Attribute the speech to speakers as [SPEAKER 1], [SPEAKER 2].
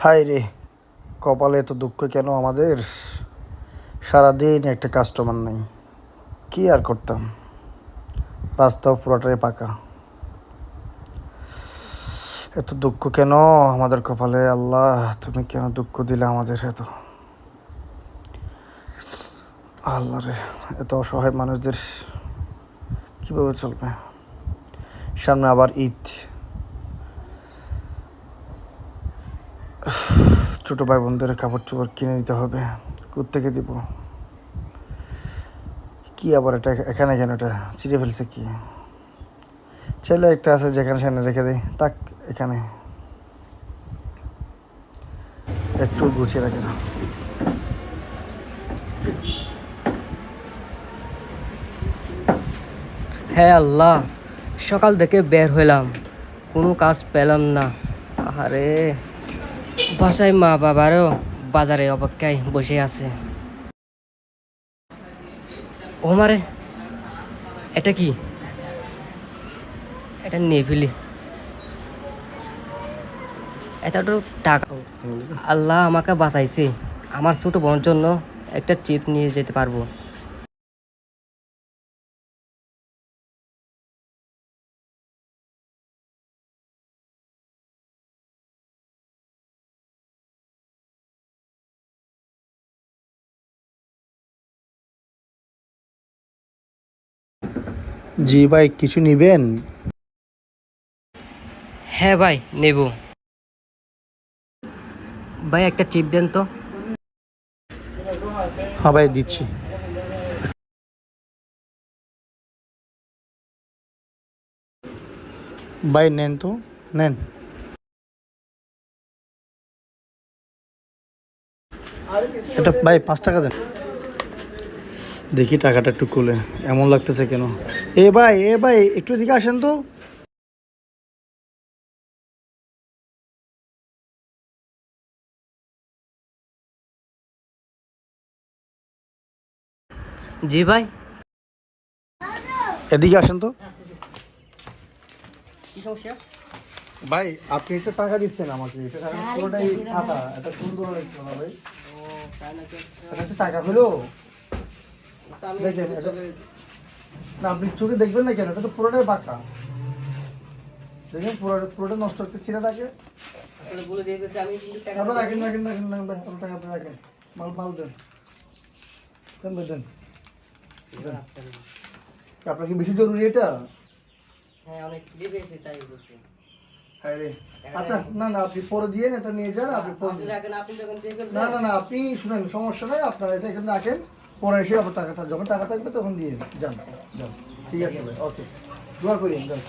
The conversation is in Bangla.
[SPEAKER 1] হায় রে, কপালে এত দুঃখ কেন আমাদের? সারাদিন একটা কাস্টমার নাই, কি আর করতাম। রাস্তাও পুরোটাই পাকা। এত দুঃখ কেন আমাদের কপালে? আল্লাহ, তুমি কেন দুঃখ দিলে আমাদের? আল্লাহ রে, এত অসহায় মানুষদের কীভাবে চলবে? সামনে আবার ঈদ। ছোটো ভাই বোনদের কাপড় চোপড় কিনে দিতে হবে, কোত্থেকে দিব? কি আবার এটা এখানে কেন? এটা চিড়ে ফেলছে কি? ছেলে একটা আছে যেখানে সেখানে রেখে দেয়, তাক এখানে একটু গুছিয়ে রাখে না।
[SPEAKER 2] হ্যাঁ আল্লাহ, সকাল থেকে বের হইলাম, কোনো কাজ পেলাম না। আরে বাসায় মা বাবারও বাজারে অপেক্ষায় বসে আছে। ও মারে, এটা কি? এটা নিয়ে ফেলি। এটা তো টাকা। আল্লাহ আমাকে বাঁচাইছে, আমার ছোট বোনের জন্য একটা চিপ নিয়ে যেতে পারবো।
[SPEAKER 1] জি ভাই, কিছু নিবেন?
[SPEAKER 2] হ্যাঁ ভাই, নেব। ভাই একটা চিপ দেন তো।
[SPEAKER 1] হ্যাঁ ভাই, দিচ্ছি। ভাই নেন তো, নেন। এটা ভাই 5 টাকা দেন। দেখি টাকাটা একটু খুলে, এমন লাগতেছে কেন? এ ভাই একটু এদিকে আসেন তো।
[SPEAKER 2] জি ভাই।
[SPEAKER 1] এদিকে আসেন তো।
[SPEAKER 2] কি সমস্যা?
[SPEAKER 1] ভাই আপনি একটু টাকা দিচ্ছেন আমাকে, এটা পুরোটাই ফাটা, এটা সুন্দর লাগছে না ভাই। এটা একটু টাকা হলো। দেখেন এটা, না আপনি চোখে দেখবেন না কেন? এটা তো পুরোটাই বাঁকা। দেখেন পুরোটা নষ্ট হচ্ছে, ছিঁড়ে থাকে।
[SPEAKER 2] আসলে বলে দিয়ে গেছে, আমি কিন্তু টাকা
[SPEAKER 1] আপনার রাখেন ভাই, আপনার টাকা আপনি রাখেন। মাল দেন, দেন ভাই, দেন। আপনার কি বেশি জরুরি এটা?
[SPEAKER 2] হ্যাঁ, অনেক খিদে পেয়েছে তাই বলছি।
[SPEAKER 1] হ্যাঁ রে, আচ্ছা না আপনি পরে দিয়ে এটা নিয়ে যান। আপনি পরে
[SPEAKER 2] আপনি রাখেন, আপনি যখন দিয়ে ফেলছেন।
[SPEAKER 1] না আপনি শুনেন, সমস্যা নাই, আপনার এটা এখানে রাখেন। পরে এসে আপনার টাকাটা যখন টাকা থাকবে তখন দিয়ে যান। ঠিক আছে ভাই, ওকে, দোয়া করি যান।